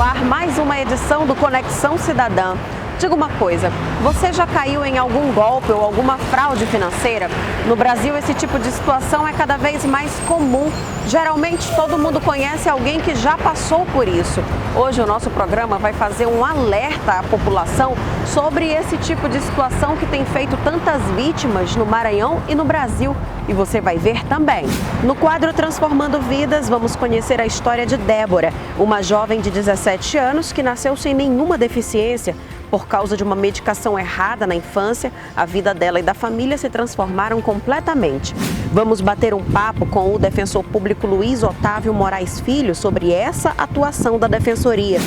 ar mais uma edição do Conexão Cidadã. Diga uma coisa, você já caiu em algum golpe ou alguma fraude financeira? No Brasil, esse tipo de situação é cada vez mais comum. Geralmente, todo mundo conhece alguém que já passou por isso. Hoje, o nosso programa vai fazer um alerta à população sobre esse tipo de situação que tem feito tantas vítimas no Maranhão e no Brasil. E você vai ver também. No quadro Transformando Vidas, vamos conhecer a história de Débora, uma jovem de 17 anos que nasceu sem nenhuma deficiência. Por causa de uma medicação errada na infância, a vida dela e da família se transformaram completamente. Vamos bater um papo com o defensor público Luiz Otávio Moraes Filho sobre essa atuação da Defensoria.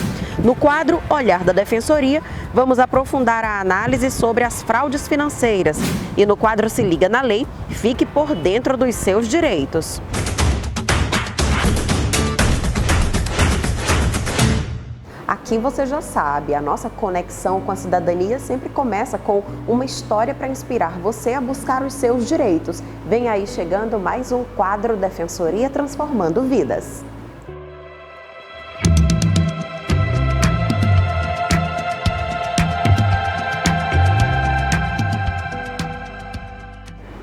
No quadro Olhar da Defensoria, vamos aprofundar a análise sobre as fraudes financeiras. E no quadro Se Liga na Lei, fique por dentro dos seus direitos. Aqui você já sabe, a nossa conexão com a cidadania sempre começa com uma história para inspirar você a buscar os seus direitos. Vem aí chegando mais um quadro Defensoria Transformando Vidas.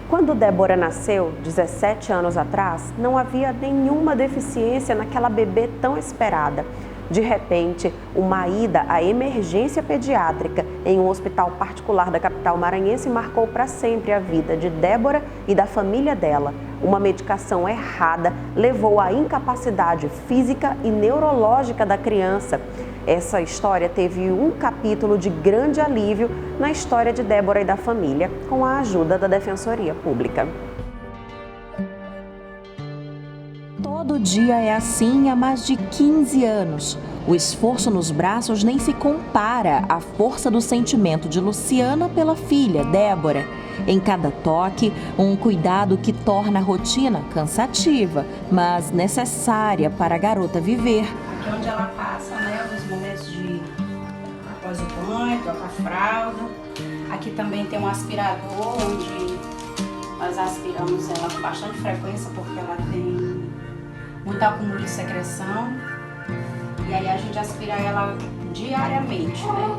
Quando Débora nasceu, 17 anos atrás, não havia nenhuma deficiência naquela bebê tão esperada. De repente, uma ida à emergência pediátrica em um hospital particular da capital maranhense marcou para sempre a vida de Débora e da família dela. Uma medicação errada levou à incapacidade física e neurológica da criança. Essa história teve um capítulo de grande alívio na história de Débora e da família, com a ajuda da Defensoria Pública. Todo dia é assim há mais de 15 anos. O esforço nos braços nem se compara à força do sentimento de Luciana pela filha, Débora. Em cada toque, um cuidado que torna a rotina cansativa, mas necessária para a garota viver. Aqui é onde ela passa, né, os momentos de após o banho, trocar a fralda. Aqui também tem um aspirador, onde nós aspiramos ela com bastante frequência, porque ela tem muito acúmulo de secreção, e aí a gente aspira ela diariamente, né?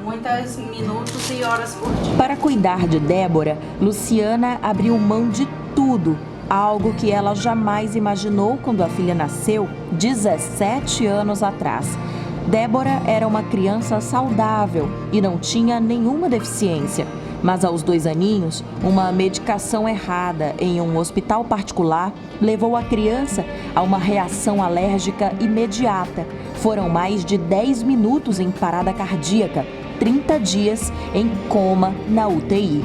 Muitos minutos e horas por dia. Para cuidar de Débora, Luciana abriu mão de tudo, algo que ela jamais imaginou quando a filha nasceu 17 anos atrás. Débora era uma criança saudável e não tinha nenhuma deficiência. Mas aos 2 aninhos, uma medicação errada em um hospital particular levou a criança a uma reação alérgica imediata. Foram mais de 10 minutos em parada cardíaca, 30 dias em coma na UTI.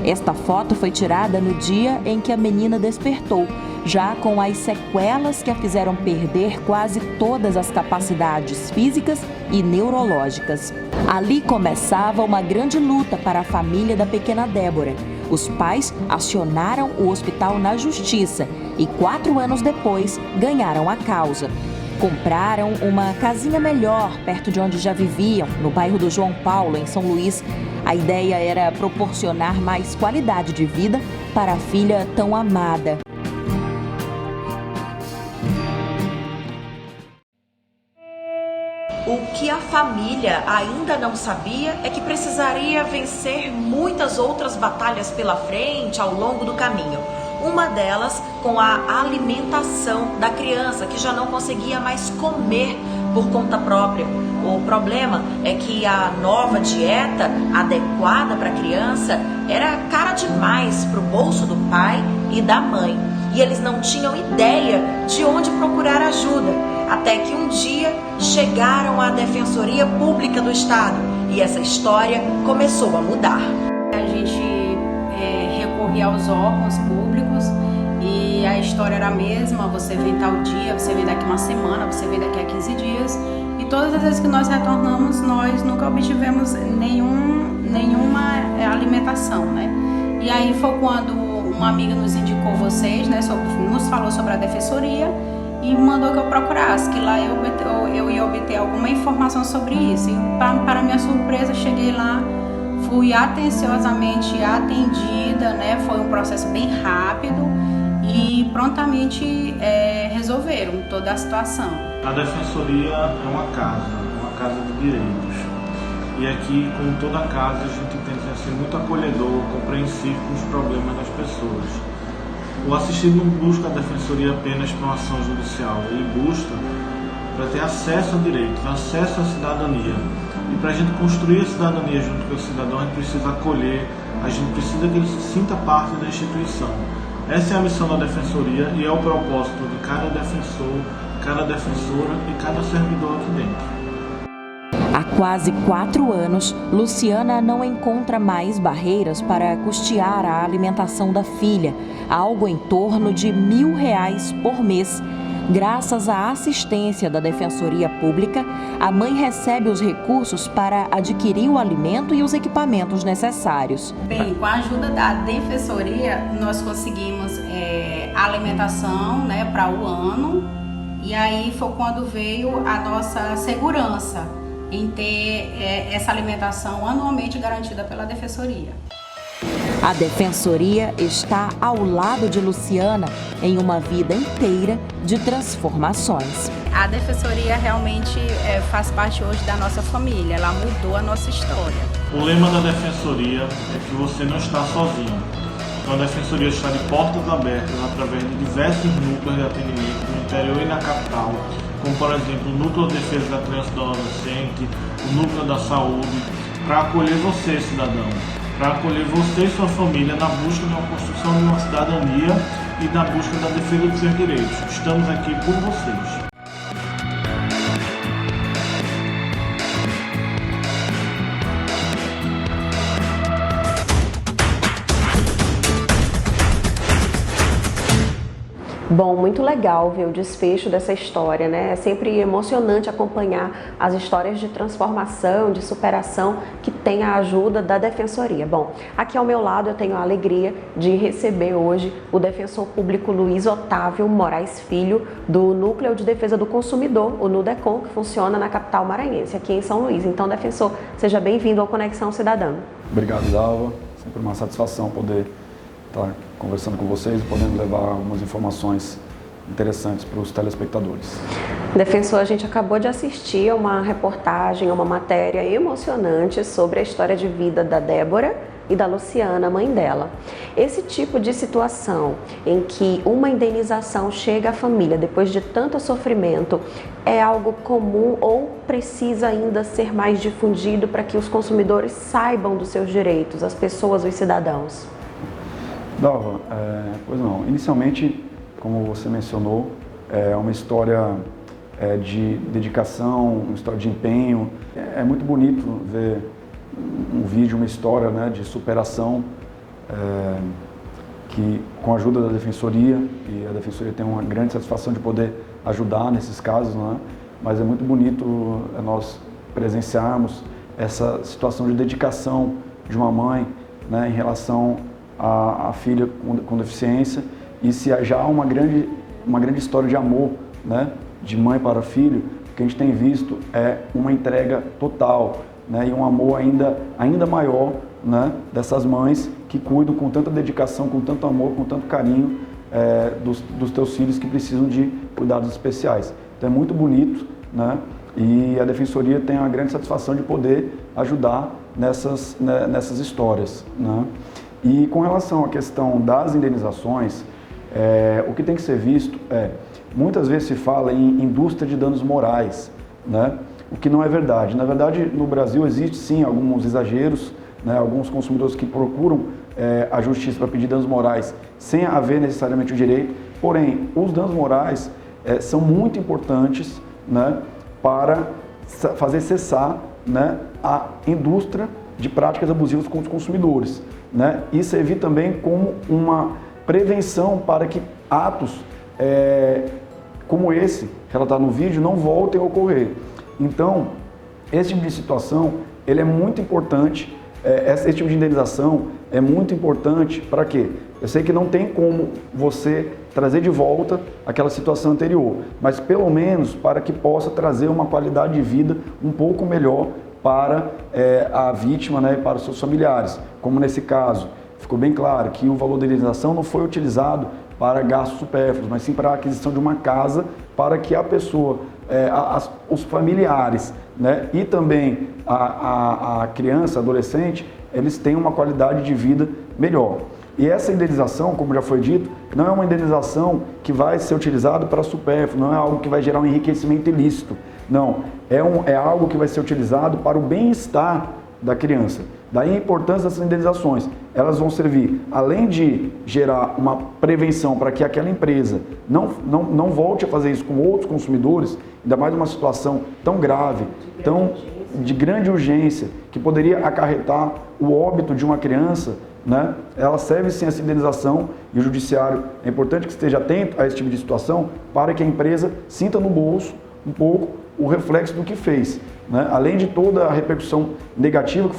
Esta foto foi tirada no dia em que a menina despertou, já com as sequelas que a fizeram perder quase todas as capacidades físicas e neurológicas. Ali começava uma grande luta para a família da pequena Débora. Os pais acionaram o hospital na justiça e 4 anos depois ganharam a causa. Compraram uma casinha melhor perto de onde já viviam, no bairro do João Paulo, em São Luís. A ideia era proporcionar mais qualidade de vida para a filha tão amada. O que a família ainda não sabia é que precisaria vencer muitas outras batalhas pela frente ao longo do caminho. Uma delas com a alimentação da criança, que já não conseguia mais comer por conta própria. O problema é que a nova dieta adequada para a criança era cara demais para o bolso do pai e da mãe. E eles não tinham ideia de onde procurar ajuda. Até que um dia chegaram à Defensoria Pública do Estado e essa história começou a mudar. A gente recorria aos órgãos públicos e a história era a mesma: você vem tal dia, você vem daqui uma semana, você vem daqui a 15 dias. E todas as vezes que nós retornamos, nós nunca obtivemos nenhuma alimentação, né? E aí foi quando uma amiga nos indicou vocês, né, nos falou sobre a Defensoria e mandou que eu procurasse, que lá eu ia obter alguma informação sobre isso. E para minha surpresa, cheguei lá, fui atenciosamente atendida, né? Foi um processo bem rápido e prontamente resolveram toda a situação. A Defensoria é uma casa de direitos. E aqui, como toda casa, a gente tenta ser muito acolhedor, compreensivo com os problemas das pessoas. O assistido não busca a Defensoria apenas para uma ação judicial, ele busca para ter acesso a direitos, acesso à cidadania. E para a gente construir a cidadania junto com o cidadão, a gente precisa acolher, a gente precisa que ele se sinta parte da instituição. Essa é a missão da Defensoria e é o propósito de cada defensor, cada defensora e cada servidor aqui dentro. Há quase 4 anos, Luciana não encontra mais barreiras para custear a alimentação da filha, algo em torno de R$1.000 por mês. Graças à assistência da Defensoria Pública, a mãe recebe os recursos para adquirir o alimento e os equipamentos necessários. Bem, com a ajuda da Defensoria, nós conseguimos a alimentação, né, para o ano, e aí foi quando veio a nossa segurança em ter essa alimentação anualmente garantida pela Defensoria. A Defensoria está ao lado de Luciana em uma vida inteira de transformações. A Defensoria realmente faz parte hoje da nossa família, ela mudou a nossa história. O lema da Defensoria é que você não está sozinho. Então a Defensoria está de portas abertas através de diversos núcleos de atendimento no interior e na capital, como por exemplo o Núcleo de Defesa da Criança e do Adolescente, o Núcleo da Saúde, para acolher você, cidadão, para acolher você e sua família na busca de uma construção de uma cidadania e na busca da defesa dos seus direitos. Estamos aqui por vocês. Bom, muito legal ver o desfecho dessa história, né? É sempre emocionante acompanhar as histórias de transformação, de superação que tem a ajuda da Defensoria. Bom, aqui ao meu lado eu tenho a alegria de receber hoje o defensor público Luiz Otávio Moraes Filho, do Núcleo de Defesa do Consumidor, o NUDECON, que funciona na capital maranhense, aqui em São Luís. Então, defensor, seja bem-vindo ao Conexão Cidadã. Obrigado, Dalva. Sempre uma satisfação poder estar conversando com vocês e podendo levar algumas informações interessantes para os telespectadores. Defensor, a gente acabou de assistir a uma reportagem, uma matéria emocionante sobre a história de vida da Débora e da Luciana, mãe dela. Esse tipo de situação em que uma indenização chega à família depois de tanto sofrimento é algo comum ou precisa ainda ser mais difundido para que os consumidores saibam dos seus direitos, as pessoas, os cidadãos? Dalva, pois não. Inicialmente, como você mencionou, é uma história de dedicação, uma história de empenho. É muito bonito ver um vídeo, uma história, né, de superação que, com a ajuda da Defensoria, e a Defensoria tem uma grande satisfação de poder ajudar nesses casos, né? Mas é muito bonito nós presenciarmos essa situação de dedicação de uma mãe, né, em relação a filha com deficiência, e se já há uma grande história de amor, né, de mãe para filho, o que a gente tem visto é uma entrega total, né, e um amor ainda maior, né, dessas mães que cuidam com tanta dedicação, com tanto amor, com tanto carinho dos teus filhos que precisam de cuidados especiais. Então é muito bonito, né, e a Defensoria tem a grande satisfação de poder ajudar nessas histórias, né. E com relação à questão das indenizações, o que tem que ser visto muitas vezes se fala em indústria de danos morais, né? O que não é verdade. Na verdade, no Brasil existe sim alguns exageros, né? Alguns consumidores que procuram a justiça para pedir danos morais sem haver necessariamente o direito, porém, os danos morais são muito importantes, né, para fazer cessar, né, a indústria de práticas abusivas com os consumidores, né, e servir também como uma prevenção para que atos como esse, relatado no vídeo, não voltem a ocorrer. Então, esse tipo de situação, ele é muito importante, esse tipo de indenização é muito importante para quê? Eu sei que não tem como você trazer de volta aquela situação anterior, mas pelo menos para que possa trazer uma qualidade de vida um pouco melhor para a vítima, né, e para os seus familiares. Como nesse caso, ficou bem claro que o valor da indenização não foi utilizado para gastos supérfluos, mas sim para a aquisição de uma casa para que a pessoa, os familiares, né, e também a criança, adolescente, eles tenham uma qualidade de vida melhor. E essa indenização, como já foi dito, não é uma indenização que vai ser utilizada para supérfluo, não é algo que vai gerar um enriquecimento ilícito. Não, é algo que vai ser utilizado para o bem-estar da criança. Daí a importância dessas indenizações. Elas vão servir, além de gerar uma prevenção para que aquela empresa não volte a fazer isso com outros consumidores, ainda mais numa situação tão grave, de grande urgência, que poderia acarretar o óbito de uma criança, né? Ela serve sim essa indenização, e o judiciário é importante que esteja atento a esse tipo de situação para que a empresa sinta no bolso um pouco o reflexo do que fez, né? Além de toda a repercussão negativa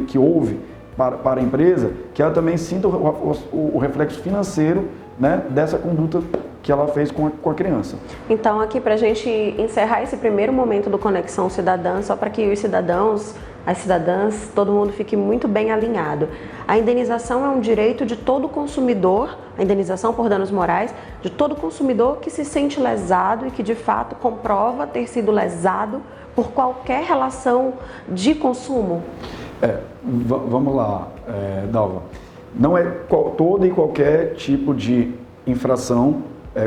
que houve para a empresa, que ela também sinta o reflexo financeiro, né, dessa conduta que ela fez com a criança. Então, aqui para a gente encerrar esse primeiro momento do Conexão Cidadã, só para que os cidadãos, as cidadãs, todo mundo fique muito bem alinhado. A indenização é um direito de todo consumidor, a indenização por danos morais, de todo consumidor que se sente lesado e que de fato comprova ter sido lesado por qualquer relação de consumo. Vamos lá, Dalva. Não é todo e qualquer tipo de infração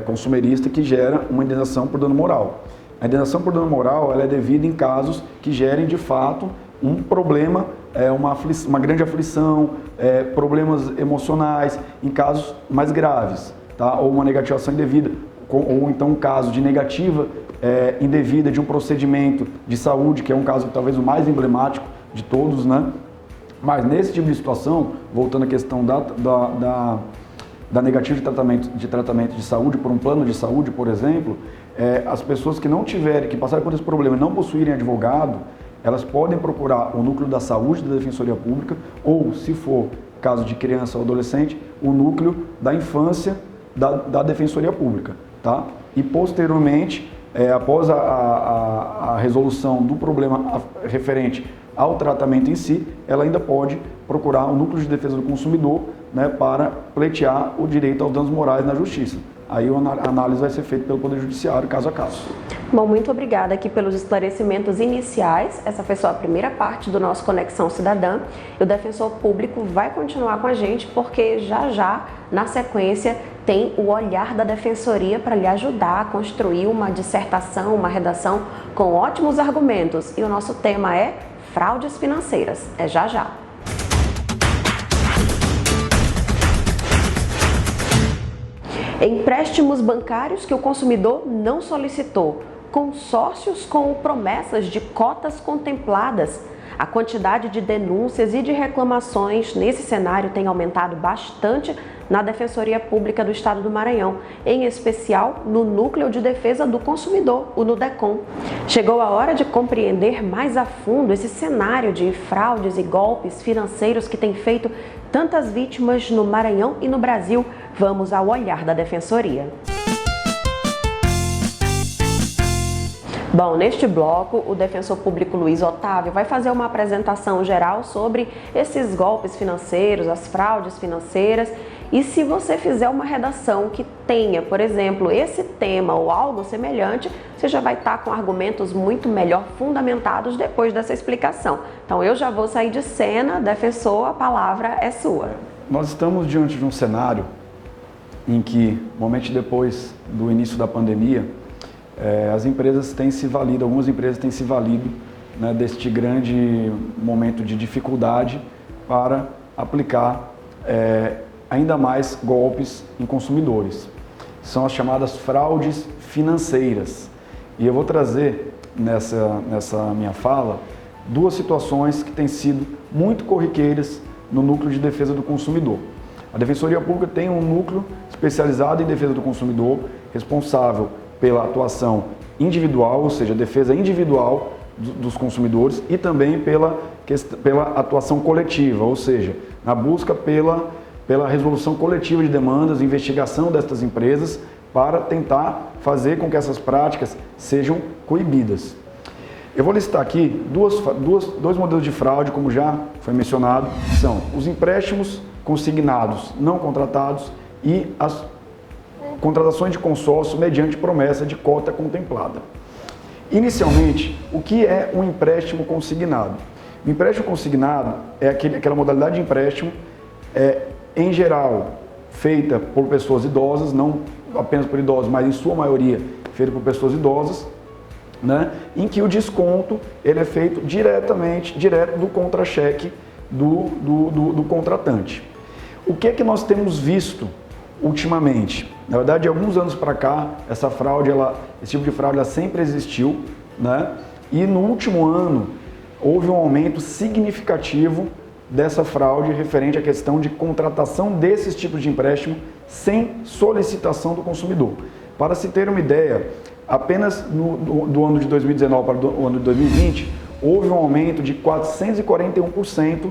consumerista que gera uma indenização por dano moral. A indenização por dano moral ela é devida em casos que gerem de fato um problema, uma grande aflição, problemas emocionais, em casos mais graves, tá? Ou uma negativação indevida, ou então um caso de negativa indevida de um procedimento de saúde, que é um caso talvez o mais emblemático de todos, né? Mas nesse tipo de situação, voltando à questão da negativa de tratamento de saúde por um plano de saúde, por exemplo, as pessoas que não tiverem, que passarem por esse problema e não possuírem advogado, elas podem procurar o núcleo da saúde da Defensoria Pública ou, se for caso de criança ou adolescente, o núcleo da infância da Defensoria Pública, tá? E posteriormente, após a resolução do problema referente ao tratamento em si, ela ainda pode procurar o núcleo de defesa do consumidor, né, para pleitear o direito aos danos morais na justiça. Aí a análise vai ser feita pelo Poder Judiciário, caso a caso. Bom, muito obrigada aqui pelos esclarecimentos iniciais. Essa foi só a primeira parte do nosso Conexão Cidadã. E o Defensor Público vai continuar com a gente, porque já, na sequência, tem o olhar da Defensoria para lhe ajudar a construir uma dissertação, uma redação com ótimos argumentos. E o nosso tema é fraudes financeiras. É já. Empréstimos bancários que o consumidor não solicitou, consórcios com promessas de cotas contempladas. A quantidade de denúncias e de reclamações nesse cenário tem aumentado bastante na Defensoria Pública do Estado do Maranhão, em especial no Núcleo de Defesa do Consumidor, o NUDECOM. Chegou a hora de compreender mais a fundo esse cenário de fraudes e golpes financeiros que tem feito tantas vítimas no Maranhão e no Brasil. Vamos ao olhar da Defensoria. Bom, neste bloco, o Defensor Público Luiz Otávio vai fazer uma apresentação geral sobre esses golpes financeiros, as fraudes financeiras. E se você fizer uma redação que tenha, por exemplo, esse tema ou algo semelhante, você já vai estar com argumentos muito melhor fundamentados depois dessa explicação. Então eu já vou sair de cena, defensor, a palavra é sua. Nós estamos diante de um cenário em que, momentos depois do início da pandemia, as empresas têm se valido, algumas empresas têm se valido, né, deste grande momento de dificuldade para aplicar ainda mais golpes em consumidores. São as chamadas fraudes financeiras. E eu vou trazer nessa minha fala duas situações que têm sido muito corriqueiras no Núcleo de Defesa do Consumidor. A Defensoria Pública tem um núcleo especializado em defesa do consumidor, responsável pela atuação individual, ou seja, defesa individual dos consumidores, e também pela atuação coletiva, ou seja, na busca pela resolução coletiva de demandas, investigação destas empresas, para tentar fazer com que essas práticas sejam coibidas. Eu vou listar aqui dois modelos de fraude, como já foi mencionado, são os empréstimos consignados não contratados e contratações de consórcio mediante promessa de cota contemplada. Inicialmente, o que é um empréstimo consignado? O empréstimo consignado é aquela modalidade de empréstimo, em geral, feita por pessoas idosas, não apenas por idosos, mas em sua maioria feita por pessoas idosas, né? Em que o desconto ele é feito direto do contra-cheque do contratante. O que é que nós temos visto ultimamente? Na verdade, de alguns anos para cá, esse tipo de fraude ela sempre existiu, né? E no último ano houve um aumento significativo dessa fraude referente à questão de contratação desses tipos de empréstimo sem solicitação do consumidor. Para se ter uma ideia, apenas do ano de 2019 para o ano de 2020, houve um aumento de 441%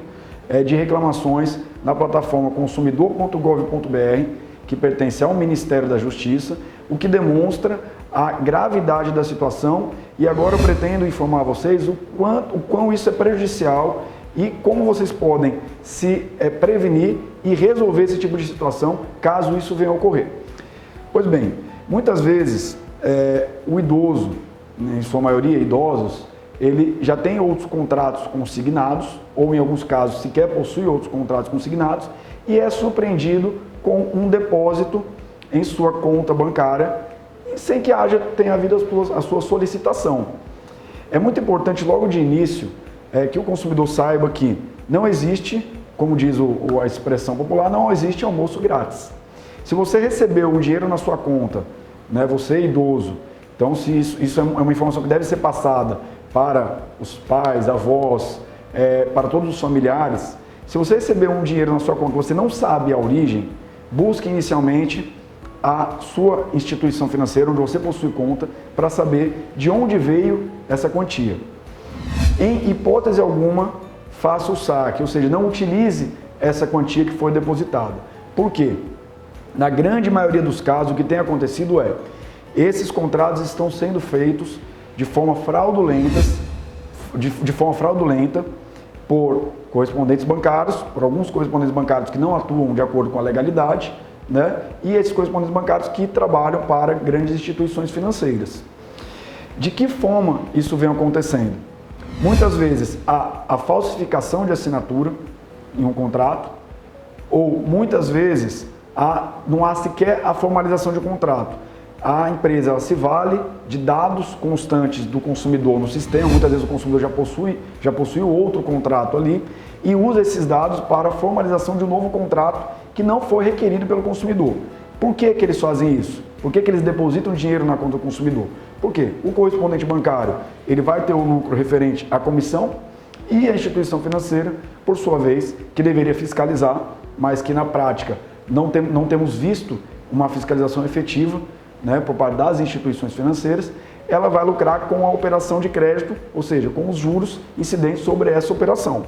de reclamações na plataforma consumidor.gov.br, que pertence ao Ministério da Justiça, o que demonstra a gravidade da situação. E agora eu pretendo informar a vocês o quão isso é prejudicial e como vocês podem se prevenir e resolver esse tipo de situação caso isso venha a ocorrer. Pois bem, muitas vezes o idoso, em sua maioria idosos, ele já tem outros contratos consignados, ou em alguns casos sequer possui outros contratos consignados, e é surpreendido com um depósito em sua conta bancária, sem que tenha havido a sua solicitação. É muito importante logo de início que o consumidor saiba que não existe, como diz a expressão popular, não existe almoço grátis. Se você recebeu um dinheiro na sua conta, né, você é idoso, então se isso é uma informação que deve ser passada para os pais, avós, para todos os familiares. Se você recebeu um dinheiro na sua conta, você não sabe a origem, busque inicialmente a sua instituição financeira, onde você possui conta, para saber de onde veio essa quantia. Em hipótese alguma, faça o saque, ou seja, não utilize essa quantia que foi depositada. Por quê? Na grande maioria dos casos, o que tem acontecido esses contratos estão sendo feitos de forma fraudulenta, por correspondentes bancários, por alguns correspondentes bancários que não atuam de acordo com a legalidade, né? E esses correspondentes bancários que trabalham para grandes instituições financeiras. De que forma isso vem acontecendo? Muitas vezes a falsificação de assinatura em um contrato, ou muitas vezes não há sequer a formalização de um contrato. A empresa se vale de dados constantes do consumidor no sistema, muitas vezes o consumidor já possui outro contrato ali, e usa esses dados para a formalização de um novo contrato que não foi requerido pelo consumidor. Por que eles fazem isso? Por que eles depositam dinheiro na conta do consumidor? Por quê? O correspondente bancário ele vai ter o lucro referente à comissão e a instituição financeira, por sua vez, que deveria fiscalizar, mas que na prática não temos visto uma fiscalização efetiva, né, por parte das instituições financeiras. Ela vai lucrar com a operação de crédito, ou seja, com os juros incidentes sobre essa operação,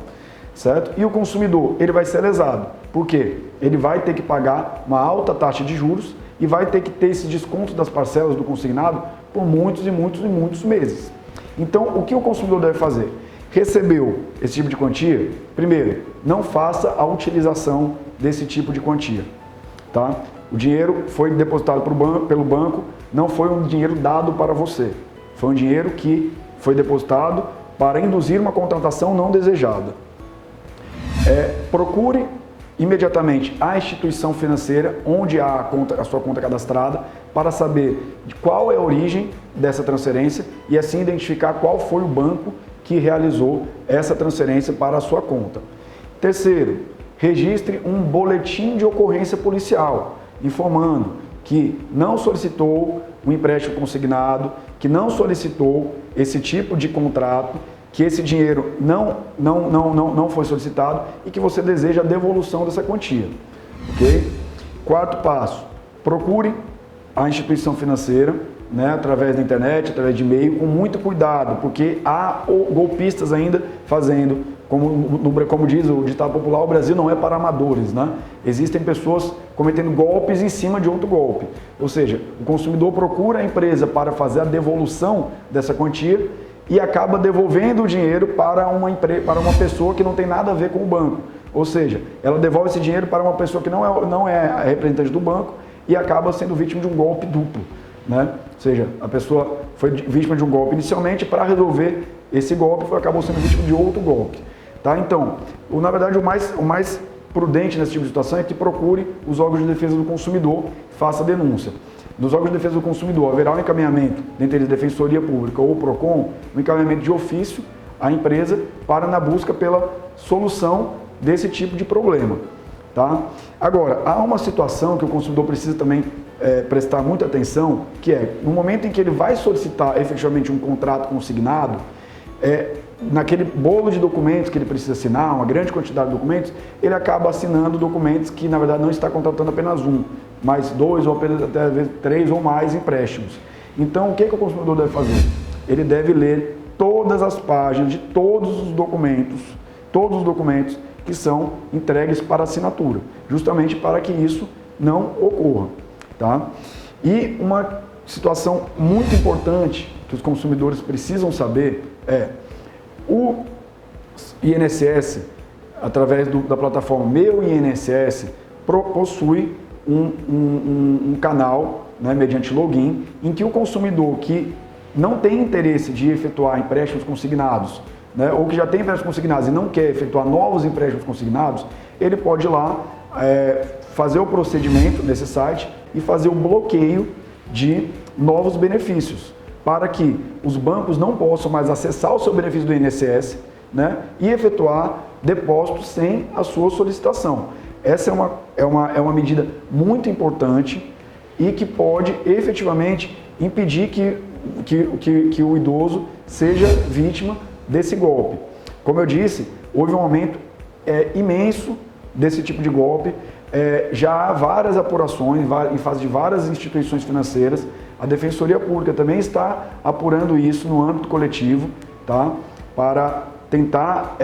certo? E o consumidor, ele vai ser lesado. Por quê? Ele vai ter que pagar uma alta taxa de juros e vai ter que ter esse desconto das parcelas do consignado por muitos e muitos meses. Então, o que o consumidor deve fazer? Recebeu esse tipo de quantia? Primeiro, não faça a utilização desse tipo de quantia, tá? O dinheiro foi depositado pelo banco, não foi um dinheiro dado para você. Foi um dinheiro que foi depositado para induzir uma contratação não desejada. Procure imediatamente a instituição financeira onde há a sua conta cadastrada para saber de qual é a origem dessa transferência e assim identificar qual foi o banco que realizou essa transferência para a sua conta. Terceiro, registre um boletim de ocorrência policial, informando que não solicitou um empréstimo consignado, que não solicitou esse tipo de contrato, que esse dinheiro não foi solicitado e que você deseja a devolução dessa quantia. Ok? Quarto passo, procure a instituição financeira, né, através da internet, através de e-mail, com muito cuidado, porque há golpistas ainda fazendo, como diz o ditado popular, o Brasil não é para amadores, né? Existem pessoas cometendo golpes em cima de outro golpe. Ou seja, o consumidor procura a empresa para fazer a devolução dessa quantia e acaba devolvendo o dinheiro para uma pessoa que não tem nada a ver com o banco. Ou seja, ela devolve esse dinheiro para uma pessoa que não é a representante do banco, e acaba sendo vítima de um golpe duplo, né? Ou seja, a pessoa foi vítima de um golpe inicialmente, para resolver esse golpe, acabou sendo vítima de outro golpe. Tá? Então, na verdade, o mais prudente nesse tipo de situação é que procure os órgãos de defesa do consumidor, faça a denúncia. Nos órgãos de defesa do consumidor haverá um encaminhamento, dentre eles Defensoria Pública ou PROCON, um encaminhamento de ofício à empresa na busca pela solução desse tipo de problema. Tá? Agora, há uma situação que o consumidor precisa também prestar muita atenção, que é, no momento em que ele vai solicitar efetivamente um contrato consignado, naquele bolo de documentos que ele precisa assinar, uma grande quantidade de documentos, ele acaba assinando documentos que, na verdade, não está contratando apenas um, mas 2 ou apenas até às vezes 3 ou mais empréstimos. Então, o que o consumidor deve fazer? Ele deve ler todas as páginas de todos os documentos que são entregues para assinatura, justamente para que isso não ocorra. Tá? E uma situação muito importante que os consumidores precisam saber é: o INSS, através da plataforma Meu INSS, possui um canal, né, mediante login, em que o consumidor que não tem interesse de efetuar empréstimos consignados, né, ou que já tem empréstimos consignados e não quer efetuar novos empréstimos consignados, ele pode ir lá fazer o procedimento nesse site e fazer o bloqueio de novos benefícios, para que os bancos não possam mais acessar o seu benefício do INSS, né, e efetuar depósitos sem a sua solicitação. Essa é uma medida muito importante e que pode efetivamente impedir que o idoso seja vítima desse golpe. Como eu disse, houve um aumento imenso desse tipo de golpe. Já há várias apurações em fase de várias instituições financeiras. A Defensoria Pública também está apurando isso no âmbito coletivo, tá? Para tentar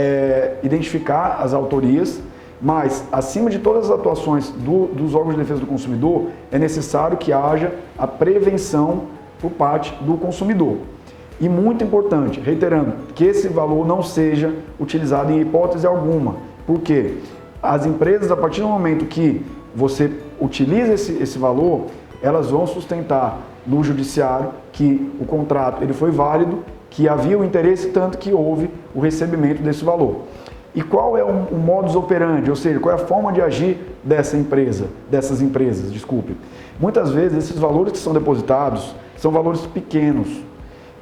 identificar as autorias, mas, acima de todas as atuações dos órgãos de defesa do consumidor, é necessário que haja a prevenção por parte do consumidor. E muito importante, reiterando, que esse valor não seja utilizado em hipótese alguma, porque as empresas, a partir do momento que você utiliza esse valor, elas vão sustentar no judiciário que o contrato ele foi válido, que havia o interesse, tanto que houve o recebimento desse valor. E qual é o modus operandi, ou seja, qual é a forma de agir dessas empresas, desculpe. Muitas vezes esses valores que são depositados são valores pequenos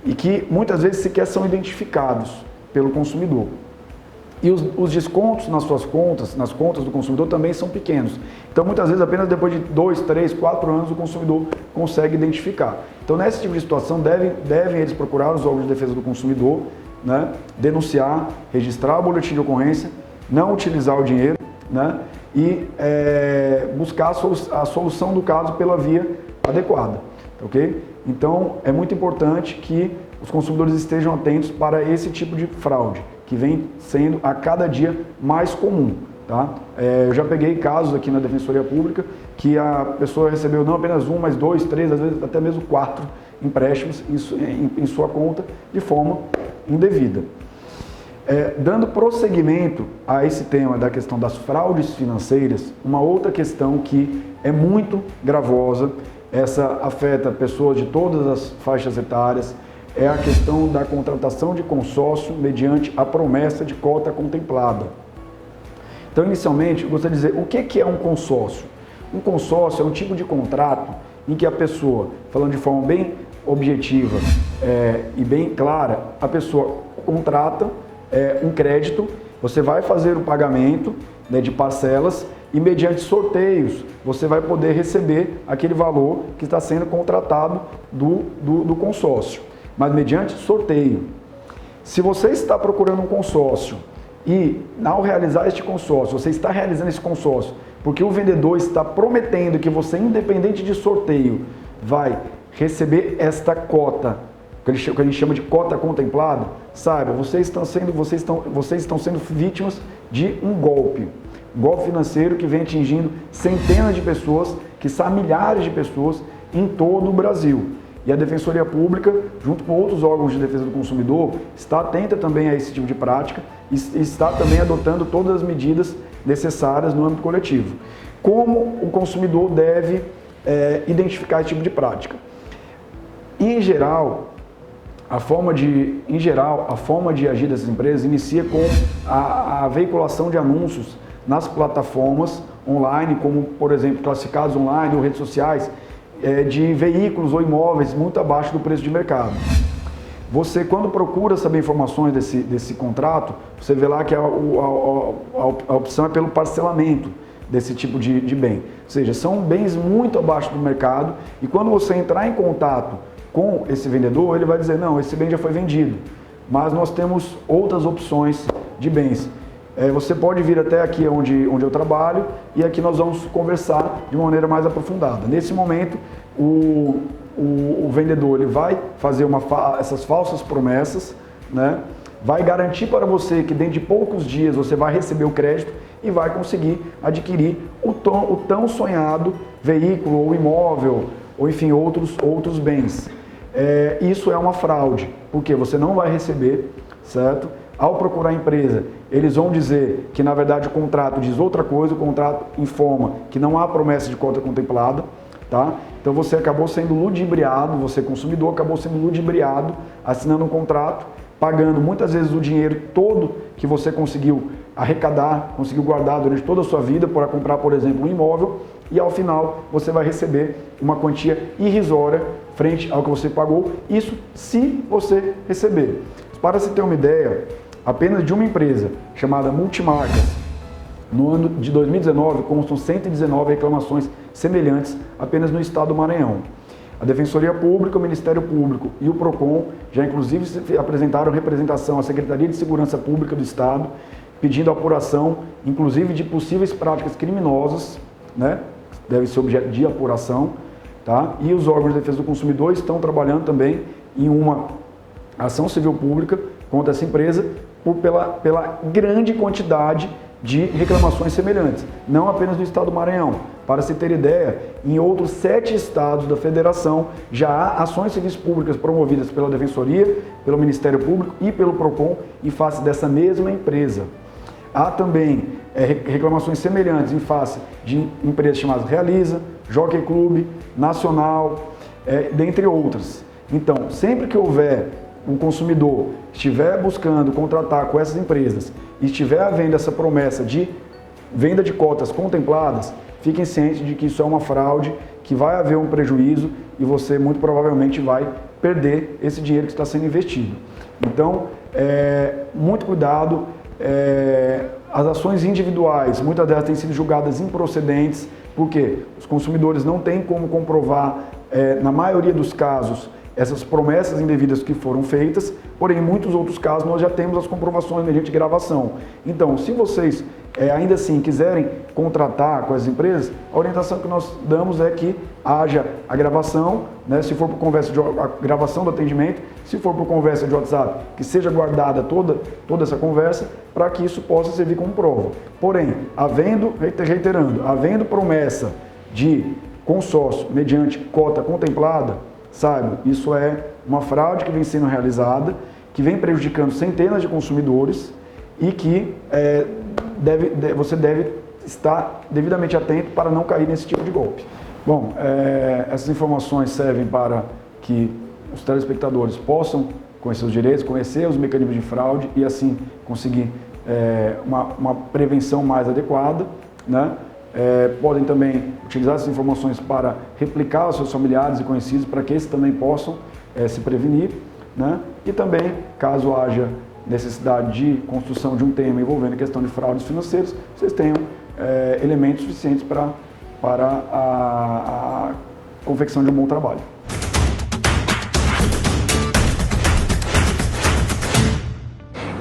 e que muitas vezes sequer são identificados pelo consumidor. E os descontos nas suas contas, nas contas do consumidor, também são pequenos. Então, muitas vezes, apenas depois de 2, 3, 4 anos, o consumidor consegue identificar. Então, nesse tipo de situação, devem eles procurar os órgãos de defesa do consumidor, né, denunciar, registrar o boletim de ocorrência, não utilizar o dinheiro, né, e buscar a solução do caso pela via adequada. Ok? Então, é muito importante que os consumidores estejam atentos para esse tipo de fraude, que vem sendo a cada dia mais comum. Tá? Eu já peguei casos aqui na Defensoria Pública que a pessoa recebeu não apenas 1, mas 2, 3, às vezes até mesmo 4 empréstimos em sua conta de forma indevida. Dando prosseguimento a esse tema da questão das fraudes financeiras, uma outra questão que é muito gravosa, essa afeta pessoas de todas as faixas etárias, é a questão da contratação de consórcio mediante a promessa de cota contemplada. Então, inicialmente, eu gostaria de dizer o que é um consórcio. Um consórcio é um tipo de contrato em que a pessoa, falando de forma bem objetiva e bem clara, a pessoa contrata um crédito, você vai fazer o pagamento, né, de parcelas e mediante sorteios você vai poder receber aquele valor que está sendo contratado do consórcio, mas mediante sorteio. Se você está procurando um consórcio e, ao realizar este consórcio, você está realizando esse consórcio porque o vendedor está prometendo que você, independente de sorteio, vai receber esta cota, que a gente chama de cota contemplada, saiba, vocês estão sendo vítimas de um golpe financeiro que vem atingindo centenas de pessoas, quiçá milhares de pessoas em todo o Brasil. E a Defensoria Pública, junto com outros órgãos de defesa do consumidor, está atenta também a esse tipo de prática e está também adotando todas as medidas necessárias no âmbito coletivo. Como o consumidor deve identificar esse tipo de prática. E, em geral, a forma de agir dessas empresas inicia com a veiculação de anúncios nas plataformas online, como, por exemplo, classificados online ou redes sociais, de veículos ou imóveis muito abaixo do preço de mercado. Você, quando procura saber informações desse contrato, você vê lá que a opção é pelo parcelamento desse tipo de bem. Ou seja, são bens muito abaixo do mercado e quando você entrar em contato com esse vendedor, ele vai dizer, não, esse bem já foi vendido, mas nós temos outras opções de bens. Você pode vir até aqui onde eu trabalho e aqui nós vamos conversar de maneira mais aprofundada. Nesse momento, o vendedor ele vai fazer essas falsas promessas, né? Vai garantir para você que dentro de poucos dias você vai receber o crédito e vai conseguir adquirir o tão sonhado veículo ou imóvel, ou enfim, outros bens. Isso é uma fraude, porque você não vai receber, certo? Ao procurar a empresa, eles vão dizer que na verdade o contrato diz outra coisa, o contrato informa que não há promessa de cota contemplada, tá? Então você acabou sendo ludibriado, você consumidor acabou sendo ludibriado, assinando um contrato, pagando muitas vezes o dinheiro todo que você conseguiu arrecadar, conseguiu guardar durante toda a sua vida para comprar, por exemplo, um imóvel, e ao final você vai receber uma quantia irrisória frente ao que você pagou, isso se você receber. Para se ter uma ideia, apenas de uma empresa chamada Multimarcas, no ano de 2019, constam 119 reclamações semelhantes apenas no estado do Maranhão. A Defensoria Pública, o Ministério Público e o PROCON já inclusive apresentaram representação à Secretaria de Segurança Pública do Estado, pedindo apuração, inclusive de possíveis práticas criminosas, né? Deve ser objeto de apuração, tá? E os órgãos de defesa do consumidor estão trabalhando também em uma ação civil pública contra essa empresa pela grande quantidade de reclamações semelhantes, não apenas no estado do Maranhão. Para se ter ideia, em outros 7 estados da federação já há ações civis públicas promovidas pela Defensoria, pelo Ministério Público e pelo PROCON em face dessa mesma empresa. Há também reclamações semelhantes em face de empresas chamadas Realiza, Jockey Club, Nacional, dentre outras. Então, sempre que houver um consumidor estiver buscando contratar com essas empresas e estiver havendo essa promessa de venda de cotas contempladas, fiquem cientes de que isso é uma fraude, que vai haver um prejuízo e você muito provavelmente vai perder esse dinheiro que está sendo investido. Então, muito cuidado, as ações individuais, muitas delas têm sido julgadas improcedentes, porque os consumidores não têm como comprovar, na maioria dos casos, essas promessas indevidas que foram feitas, porém, em muitos outros casos, nós já temos as comprovações mediante gravação. Então, se vocês ainda assim quiserem contratar com as empresas, a orientação que nós damos é que haja a gravação, né? Se for por conversa a gravação do atendimento, se for por conversa de WhatsApp, que seja guardada toda essa conversa, para que isso possa servir como prova. Porém, reiterando, havendo promessa de consórcio mediante cota contemplada, saiba, isso é uma fraude que vem sendo realizada, que vem prejudicando centenas de consumidores e que você deve estar devidamente atento para não cair nesse tipo de golpe. Bom, essas informações servem para que os telespectadores possam conhecer os direitos, conhecer os mecanismos de fraude e assim conseguir uma prevenção mais adequada, né? Podem também utilizar essas informações para replicar aos seus familiares e conhecidos para que esses também possam se prevenir, né? E também, caso haja necessidade de construção de um tema envolvendo a questão de fraudes financeiras, vocês tenham elementos suficientes para a confecção de um bom trabalho.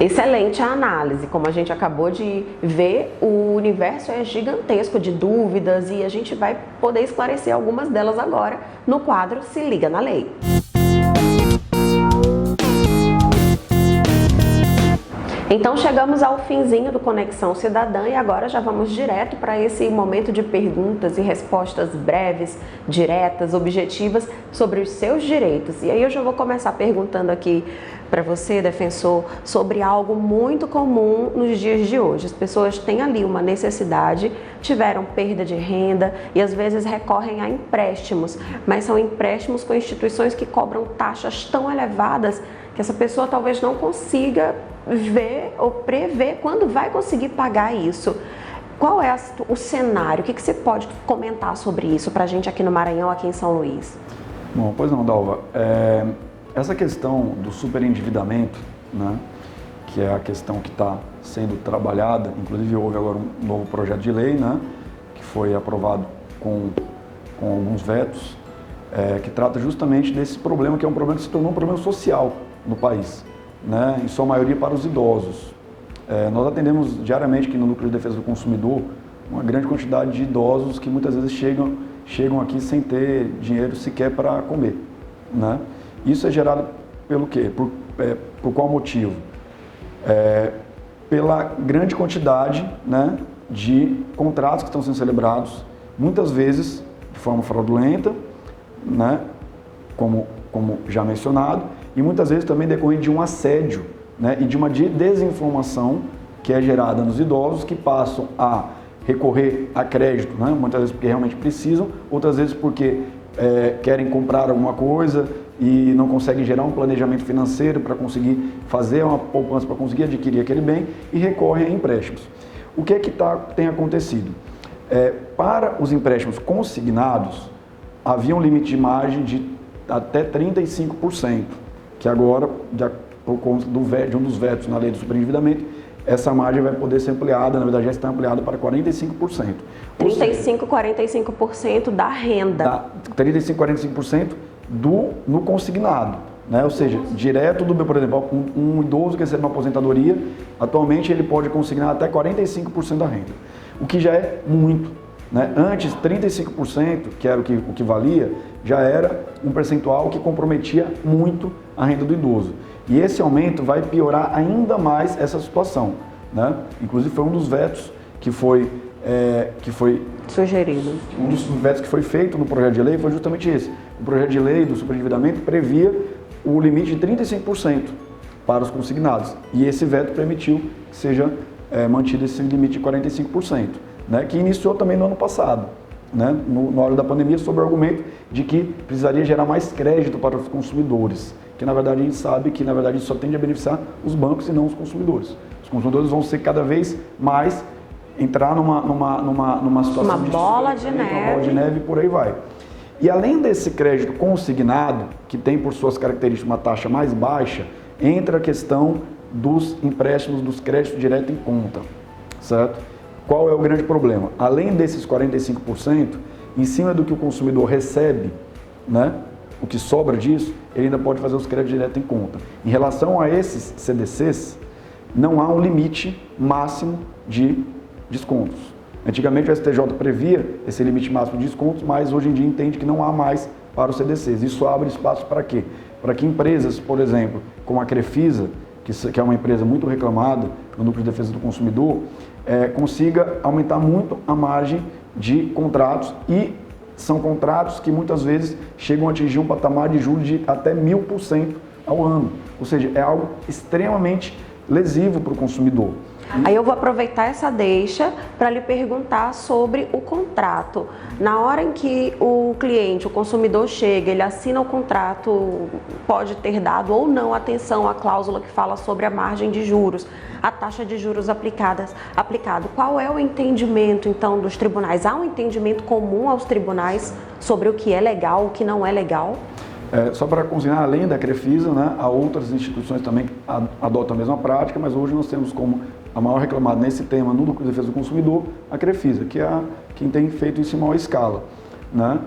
Excelente a análise, como a gente acabou de ver, o universo é gigantesco de dúvidas e a gente vai poder esclarecer algumas delas agora no quadro Se Liga na Lei. Então chegamos ao finzinho do Conexão Cidadã e agora já vamos direto para esse momento de perguntas e respostas breves, diretas, objetivas sobre os seus direitos. E aí eu já vou começar perguntando aqui para você, defensor, sobre algo muito comum nos dias de hoje. As pessoas têm ali uma necessidade, tiveram perda de renda e às vezes recorrem a empréstimos, mas são empréstimos com instituições que cobram taxas tão elevadas que essa pessoa talvez não consiga ver ou prever quando vai conseguir pagar isso. Qual é o cenário? O que você pode comentar sobre isso para a gente aqui no Maranhão, aqui em São Luís? Bom, pois não, Dalva. Essa questão do superendividamento, né, que é a questão que está sendo trabalhada, inclusive houve agora um novo projeto de lei, né, que foi aprovado com alguns vetos, que trata justamente desse problema, que é um problema que se tornou um problema social no país, né, em sua maioria para os idosos. Nós atendemos diariamente aqui no Núcleo de Defesa do Consumidor uma grande quantidade de idosos que muitas vezes chegam aqui sem ter dinheiro sequer para comer, né? Isso é gerado pelo quê? Por qual motivo? Pela grande quantidade, né, de contratos que estão sendo celebrados, muitas vezes de forma fraudulenta, né, como já mencionado, e muitas vezes também decorrente de um assédio, né, e de uma desinformação que é gerada nos idosos, que passam a recorrer a crédito, né, muitas vezes porque realmente precisam, outras vezes porque querem comprar alguma coisa e não conseguem gerar um planejamento financeiro para conseguir fazer uma poupança, para conseguir adquirir aquele bem, e recorrem a empréstimos. O que é que tem acontecido? Para os empréstimos consignados, havia um limite de margem de até 35%, que agora, por conta de um dos vetos na lei do superendividamento, essa margem vai poder ser ampliada, na verdade já está ampliada para 45%. 45% da renda. 45% no consignado, né? Ou seja, direto por exemplo, um idoso que recebe uma aposentadoria, atualmente ele pode consignar até 45% da renda, o que já é muito, né? Antes, 35%, que era o que valia, já era um percentual que comprometia muito a renda do idoso. E esse aumento vai piorar ainda mais essa situação, né? Inclusive foi um dos vetos que foi sugerido. Um dos vetos que foi feito no projeto de lei foi justamente esse. O projeto de lei do superendividamento previa o limite de 35% para os consignados. E esse veto permitiu que seja mantido esse limite de 45%, né? Que iniciou também no ano passado, né? Na hora da pandemia, sob o argumento de que precisaria gerar mais crédito para os consumidores, que na verdade a gente sabe que na verdade isso só tende a beneficiar os bancos e não os consumidores. Os consumidores vão ser cada vez mais entrar numa situação uma bola de neve e por aí vai. E além desse crédito consignado, que tem por suas características uma taxa mais baixa, entra a questão dos empréstimos, dos créditos direto em conta, certo? Qual é o grande problema? Além desses 45%, em cima do que o consumidor recebe, né, o que sobra disso, ele ainda pode fazer os créditos direto em conta. Em relação a esses CDCs, não há um limite máximo de descontos. Antigamente o STJ previa esse limite máximo de descontos, mas hoje em dia entende que não há mais para os CDCs. Isso abre espaço para quê? Para que empresas, por exemplo, como a Crefisa, que é uma empresa muito reclamada no Núcleo de Defesa do Consumidor, consiga aumentar muito a margem de contratos, e são contratos que muitas vezes chegam a atingir um patamar de juros de até 1000% ao ano. Ou seja, é algo extremamente lesivo para o consumidor. Aí eu vou aproveitar essa deixa para lhe perguntar sobre o contrato. Na hora em que o cliente, o consumidor chega, ele assina o contrato, pode ter dado ou não atenção à cláusula que fala sobre a margem de juros, a taxa de juros aplicado. Qual é o entendimento, então, dos tribunais? Há um entendimento comum aos tribunais sobre o que é legal, o que não é legal? Só para consignar, além da Crefisa, né, há outras instituições também que adotam a mesma prática, mas hoje nós temos como a maior reclamada nesse tema no Núcleo de Defesa do Consumidor, a Crefisa, que é quem tem feito isso em maior escala, né?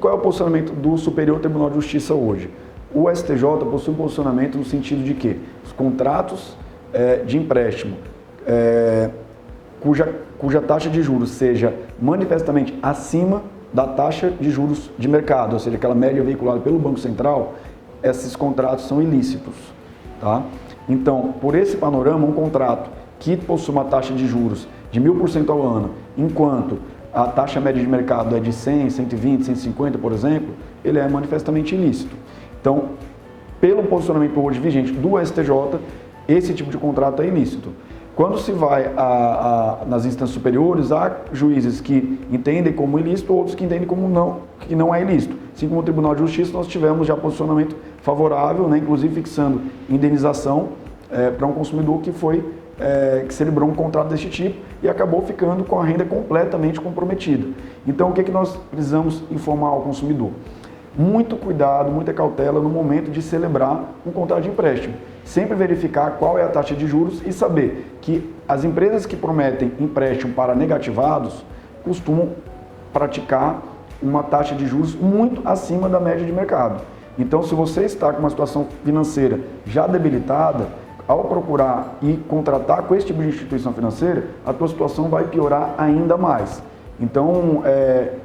Qual é o posicionamento do Superior Tribunal de Justiça hoje? O STJ possui um posicionamento no sentido de que os contratos de empréstimo cuja taxa de juros seja manifestamente acima da taxa de juros de mercado, ou seja, aquela média veiculada pelo Banco Central, esses contratos são ilícitos, tá? Então, por esse panorama, um contrato que possui uma taxa de juros de 1000% ao ano, enquanto a taxa média de mercado é de 100, 120, 150, por exemplo, ele é manifestamente ilícito. Então, pelo posicionamento hoje vigente do STJ, esse tipo de contrato é ilícito. Quando se vai nas instâncias superiores, há juízes que entendem como ilícito, outros que entendem como que não é ilícito. Assim como o Tribunal de Justiça, nós tivemos já posicionamento favorável, né, inclusive fixando indenização para um consumidor que celebrou um contrato desse tipo e acabou ficando com a renda completamente comprometida. Então, o que nós precisamos informar ao consumidor? Muito cuidado, muita cautela no momento de celebrar um contrato de empréstimo. Sempre verificar qual é a taxa de juros e saber que as empresas que prometem empréstimo para negativados costumam praticar uma taxa de juros muito acima da média de mercado. Então, se você está com uma situação financeira já debilitada, ao procurar e contratar com esse tipo de instituição financeira, a tua situação vai piorar ainda mais. Então,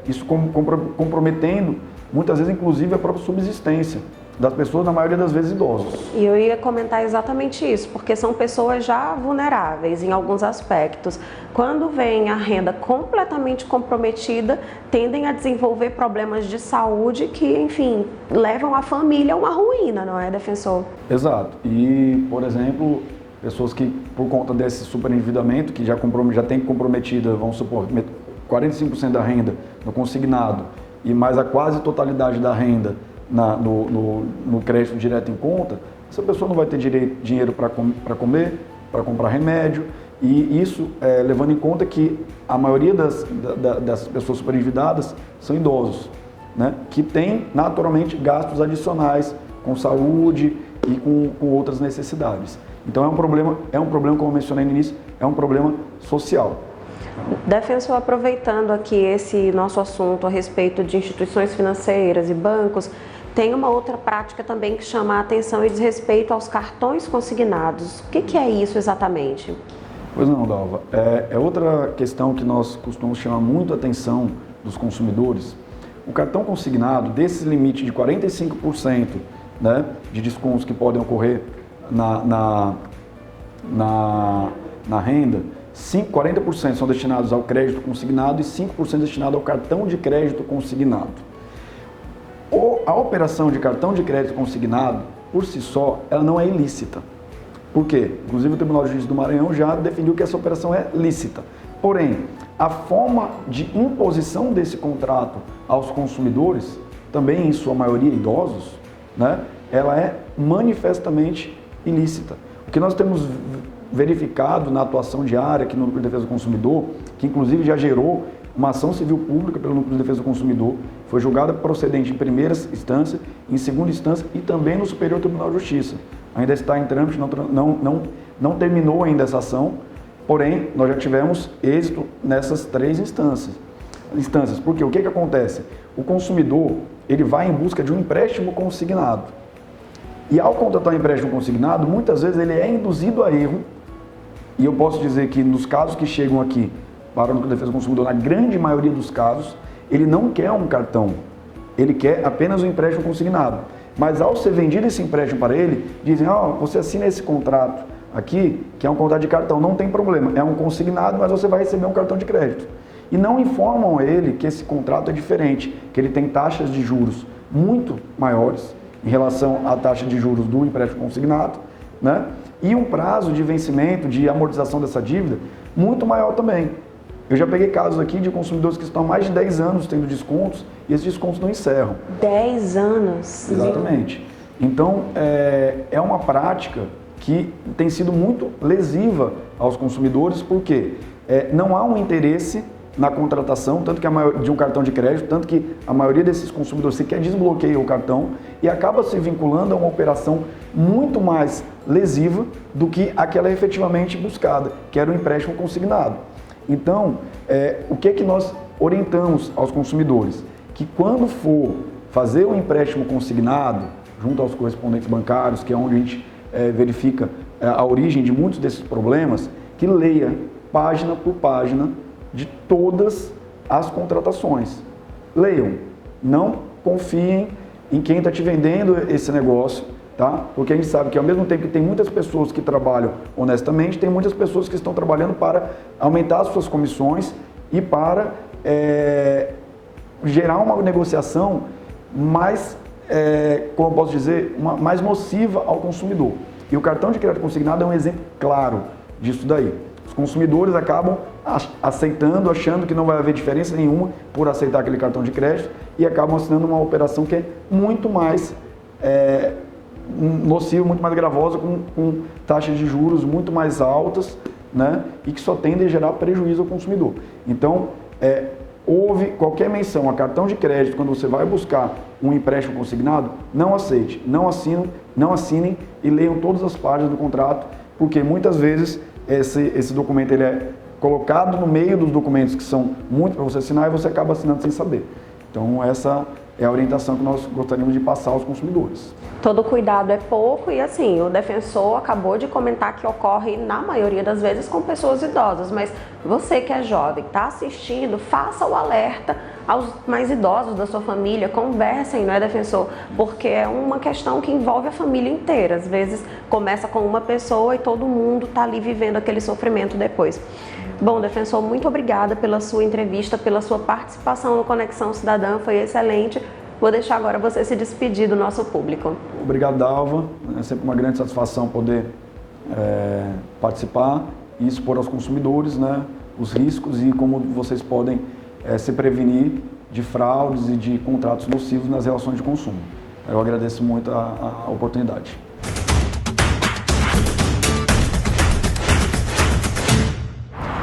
isso comprometendo, muitas vezes, inclusive, a própria subsistência das pessoas, na maioria das vezes idosos. E eu ia comentar exatamente isso, porque são pessoas já vulneráveis em alguns aspectos. Quando vem a renda completamente comprometida, tendem a desenvolver problemas de saúde que, enfim, levam a família a uma ruína, não é, defensor? Exato. E, por exemplo, pessoas que, por conta desse superendividamento, que já tem comprometida, vamos supor, 45% da renda no consignado e mais a quase totalidade da renda no crédito direto em conta, essa pessoa não vai ter dinheiro para comer, para comprar remédio, e isso levando em conta que a maioria das pessoas superendividadas são idosos, né, que têm naturalmente gastos adicionais com saúde e com outras necessidades. Então é um problema, como eu mencionei no início, é um problema social. Defensor, aproveitando aqui esse nosso assunto a respeito de instituições financeiras e bancos, tem uma outra prática também que chama a atenção e diz respeito aos cartões consignados. O que é isso exatamente? Pois não, Dalva. É outra questão que nós costumamos chamar muito a atenção dos consumidores. O cartão consignado, desse limite de 45%, né, de descontos que podem ocorrer na renda, 40% são destinados ao crédito consignado e 5% destinados ao cartão de crédito consignado. A operação de cartão de crédito consignado, por si só, ela não é ilícita. Por quê? Inclusive o Tribunal de Justiça do Maranhão já definiu que essa operação é lícita. Porém, a forma de imposição desse contrato aos consumidores, também em sua maioria idosos, né, ela é manifestamente ilícita. O que nós temos verificado na atuação diária aqui no Núcleo de Defesa do Consumidor, que inclusive já gerou uma ação civil pública pelo Núcleo de Defesa do Consumidor, foi julgada procedente em primeira instância, em segunda instância e também no Superior Tribunal de Justiça. Ainda está em trâmite, não terminou ainda essa ação, porém nós já tivemos êxito nessas 3 instâncias. Porque o que acontece? O consumidor ele vai em busca de um empréstimo consignado. E ao contratar um empréstimo consignado, muitas vezes ele é induzido a erro, e eu posso dizer que nos casos que chegam aqui para o Núcleo de Defesa do Consumidor, na grande maioria dos casos, ele não quer um cartão, ele quer apenas um empréstimo consignado. Mas ao ser vendido esse empréstimo para ele, dizem, você assina esse contrato aqui, que é um contrato de cartão, não tem problema, é um consignado, mas você vai receber um cartão de crédito. E não informam ele que esse contrato é diferente, que ele tem taxas de juros muito maiores em relação à taxa de juros do empréstimo consignado, né? E um prazo de vencimento, de amortização dessa dívida, muito maior também. Eu já peguei casos aqui de consumidores que estão há mais de 10 anos tendo descontos e esses descontos não encerram. 10 anos? Exatamente. Então, é uma prática que tem sido muito lesiva aos consumidores, porque não há um interesse na contratação, tanto que de um cartão de crédito, tanto que a maioria desses consumidores sequer desbloqueia o cartão e acaba se vinculando a uma operação muito mais lesiva do que aquela efetivamente buscada, que era o empréstimo consignado. Então, o que nós orientamos aos consumidores? Que quando for fazer um empréstimo consignado, junto aos correspondentes bancários, que é onde a gente verifica a origem de muitos desses problemas, que leia página por página de todas as contratações. Leiam, não confiem em quem está te vendendo esse negócio, tá? Porque a gente sabe que ao mesmo tempo que tem muitas pessoas que trabalham honestamente, tem muitas pessoas que estão trabalhando para aumentar as suas comissões e para gerar uma negociação mais, como eu posso dizer, mais nociva ao consumidor. E o cartão de crédito consignado é um exemplo claro disso daí. Os consumidores acabam aceitando, achando que não vai haver diferença nenhuma por aceitar aquele cartão de crédito e acabam assinando uma operação que é muito mais nociva, muito mais gravosa, com taxas de juros muito mais altas, né? E que só tendem a gerar prejuízo ao consumidor. Então, houve qualquer menção a cartão de crédito, quando você vai buscar um empréstimo consignado, não aceite, não assinem e leiam todas as páginas do contrato, porque muitas vezes esse documento ele é colocado no meio dos documentos que são muito para você assinar e você acaba assinando sem saber. Então essa é a orientação que nós gostaríamos de passar aos consumidores. Todo cuidado é pouco e assim, o defensor acabou de comentar que ocorre na maioria das vezes com pessoas idosas, mas você que é jovem, está assistindo, faça o alerta aos mais idosos da sua família, conversem, não é, defensor? Porque é uma questão que envolve a família inteira, às vezes começa com uma pessoa e todo mundo está ali vivendo aquele sofrimento depois. Bom, defensor, muito obrigada pela sua entrevista, pela sua participação no Conexão Cidadã, foi excelente. Vou deixar agora você se despedir do nosso público. Obrigado, Dalva. É sempre uma grande satisfação poder participar e expor aos consumidores, né, os riscos e como vocês podem se prevenir de fraudes e de contratos nocivos nas relações de consumo. Eu agradeço muito a oportunidade.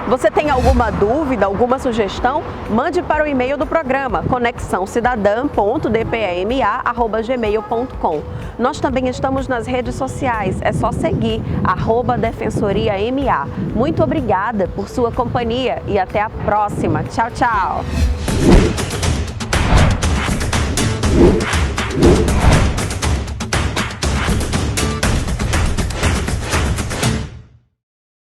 Você tem alguma dúvida, alguma sugestão? Mande para o e-mail do programa conexãocidadã.dpema@gmail.com. Nós também estamos nas redes sociais, é só seguir @defensoriama. Muito obrigada por sua companhia e até a próxima. Tchau, tchau!